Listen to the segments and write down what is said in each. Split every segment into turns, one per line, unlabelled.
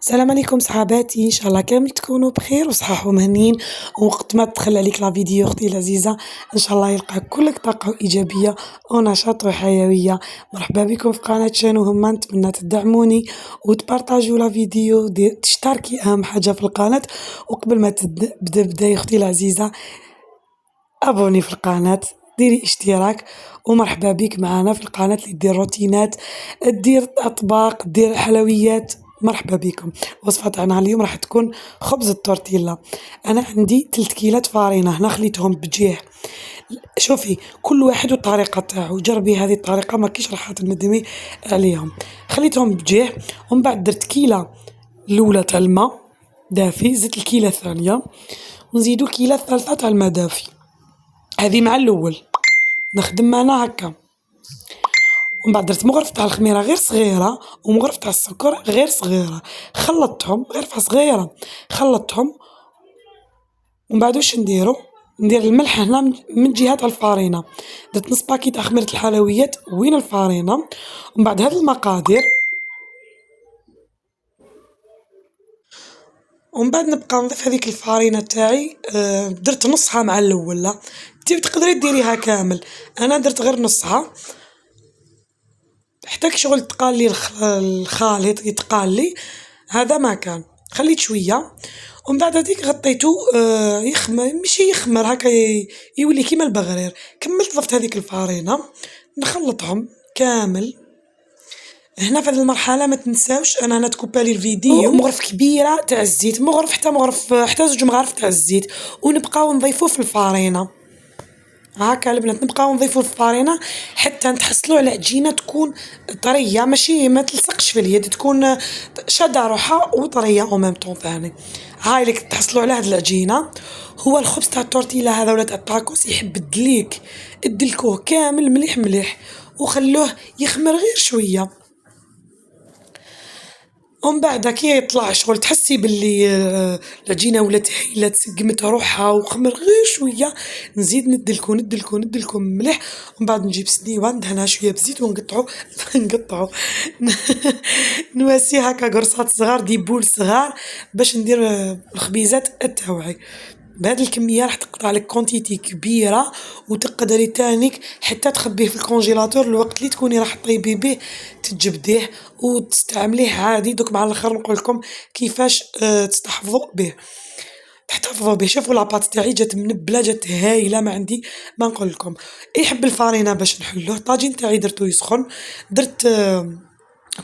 السلام عليكم صحاباتي، إن شاء الله كامل تكونوا بخير وصحاح ومهنيين، ووقت ما تدخل عليك لا فيديو أختي العزيزة إن شاء الله يلقاك كلك طاقة وإيجابية ونشاط وحيوية. مرحبا بكم في قناة شانو هما، نتمنى تدعموني وتبارطاجيو لا فيديو تشتركي أهم حاجة في القناة. وقبل ما تبداي أختي العزيزة أبوني في القناة، ديري اشتراك، ومرحبا بك معنا في القناة اللي دير روتينات، دير أطباق، دير حلويات. مرحبا بكم. الوصفة تاعنا اليوم راح تكون خبز التورتيلا. أنا عندي 3 كيلات فارينة هنا خليتهم بجيه. شوفي كل واحد والطريقة تاعو، جربي هذه الطريقة ماكيش راح تندمي عليهم. خليتهم بجيه ومن بعد درت كيلة الأولى تاع الماء دافي، زدت الكيلة الثانية ونزيدو الكيلة الثالثة تاع الماء دافي. هذه مع الأول نخدم معنا هكا، ومن بعد درت مغرف تاع الخميرة غير صغيرة ومغرف تاع السكر غير صغيرة، خلطتهم غرفة صغيرة خلطتهم. ومن بعد واش ندير الملح هنا من جهة الفارينة، درت نص باكي تاع خميرة الحلويات وين الفارينة. ومن بعد هاد المقادير ومن بعد نبقى نضيف هذيك الفارينة تاعي. درت نصها مع الأول، لا تقدري ديريها كامل، أنا درت غير نصها حتى شغل تقالي الخليط يتقالي. هذا ما كان خليت شوية ومن بعد هذيك غطيته يخمر، ماشي يخمر هكا يولي كيما البغرير. كملت ضفت هذيك الفارينة نخلطهم كامل. هنا في هذه المرحلة ما تنساوش أنا هنا تكوبالي الفيديو مغرف كبيرة تاع الزيت، مغرف حتى 2 مغارف تاع الزيت، ونبقاو نضيفوه في الفارينة هاكا البنات. نبقاو نضيفو الفارينة حتى نتحصلو على عجينة تكون طرية، ماشي ما تلصقش في اليد، تكون شادة روحها وطرية او ميم طون ثاني. هاي لك تحصلو على هاد العجينة. هو الخبز تاع التورتيلا هذا ولا تاع الطاكوس يحب الدليك، ادلكوه كامل مليح مليح وخلوه يخمر غير شوية. ومن بعد كي يطلع شغل تحسي باللي العجينة ولات هايلة تسقمت روحها وخمر غير شوية، نزيد ندلكو مليح. ومن بعد نجيب سنيوة ندهنها شوية بزيت نقطعو نواسي هكا قرصات صغار ديبول صغار باش ندير الخبيزات التوعي. بهذه الكمية راح تقطع لك كونتيتي كبيرة، وتقدري تانيك حتى تخبيه في الكونجيلاتور الوقت اللي تكوني راح طيبي به تجبديه وتستعمليه عادي. دوك مع الاخر نقول لكم كيفاش تحتفظوا به. شوفوا لاباط تاعي جات منبله، جات هايله، ما عندي ما نقول لكم. يحب الفارينه باش نحلوه. الطاجين تاعي درتو يسخن، درت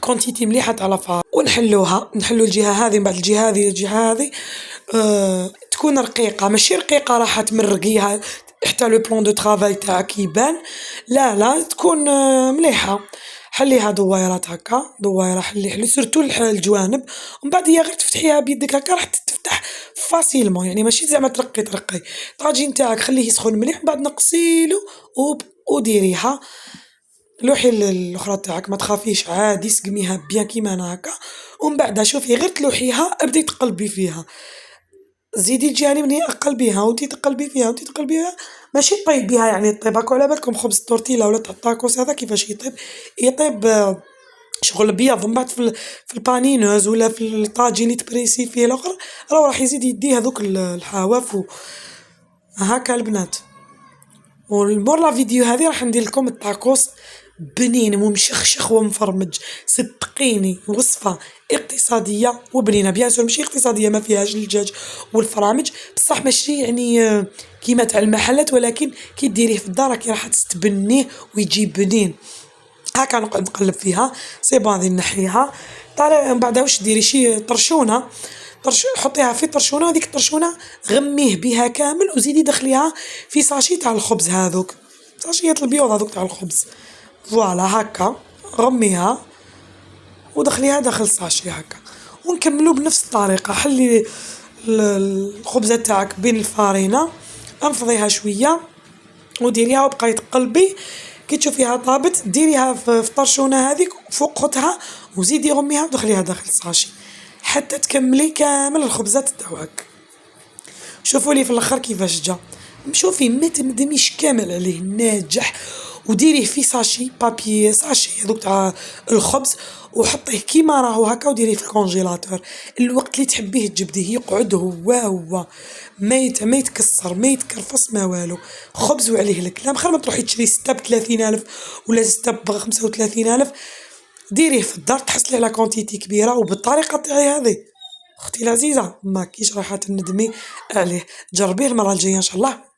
كونتيتي مليحه تاع لافار نحلو الجهه هذه من بعد الجهه هذه تكون رقيقه، ماشي رقيقه راح تمرقيها حتى لو بلون دو طرافاي تاعك يبان، لا تكون مليحه. حليها دويرات هكا، دويره حلي سورتو الجوانب. ومن بعد هي غير تفتحيها بيدك هكا راح تفتح فاسيلمون، يعني ماشي زعما ترقي. الطاجين تاعك خليه يسخن مليح، من بعد نقصيلو وديريها. لوحي الاخرى تاعك ما تخافيش عادي، سقميها بيان كيما انا هكا. ومن بعد شوفي غير تلوحيها ابدي تقلبي فيها، زيدي تجاني مني قلبيها وانتي تقلبي فيها ماشي طيبيها يعني طيب. هاكو على بالكم خبز التورتيلا ولا تاع الطاكوس هذا كيفاش يطيب شغل بيض. من بعد في البانينوز ولا في الطاجين اللي تبريسي فيه الاخر راح يزيد يديه هذوك الحواف هاكا البنات. والمور لا فيديو هذه راح ندير لكم الطاكوس بنين ومشخشخ ومفرمج. صدقيني وصفة اقتصادية وبنينة، بيان سور ماشي اقتصادية ما فيهاش الدجاج والفرامج، بصح ماشي يعني كيما تاع المحلات، ولكن كي ديريه في الدار راكي راح تستبنيه ويجي بنين. هاكا نقعد نقلب فيها سي بون. هذه نحيها طالع. من بعد واش ديري شي طرشونه، حطيها في طرشونه، وهذيك الطرشونه غميه بها كامل وزيدي دخليها في ساشي تاع الخبز، هذوك ساشيات البيوض هذوك تاع الخبز. فوالا هكا غميها ودخليها داخل ساشي هكا. ونكملوا بنفس الطريقه. حلي الخبزه تاعك بين الفارينه، انفضيها شويه وديريها وبقاي تقلبي. كي تشوفيها طابت ديريها في الطرشونه هذيك فوق خوتها وزيدي غميها ودخليها داخل الساشي حتى تكملي كامل الخبزات تاعك. شوفوا لي في الاخر كيفاش جا. شوفي ما تندميش كامل عليه، ناجح وديريه في ساشي بابي ساشي هاذوك تاع الخبز، وحطيه كيما راهو هاكا وديريه في الكونجيلاتور، الوقت اللي تحبيه تجبديه يقعد هو ما يتكسر ما يتكرفص ما والو، خبز وعليه الكلام، خير ما تروحي تشري ستة ب30,000 ولا ستة ب35,000، ديريه في الدار تحصلي على كونتيتي كبيرة وبالطريقة تاعي هذي. أختي العزيزة ماكيش رايحة تندمي عليه، جربيه المرة الجاية إن شاء الله.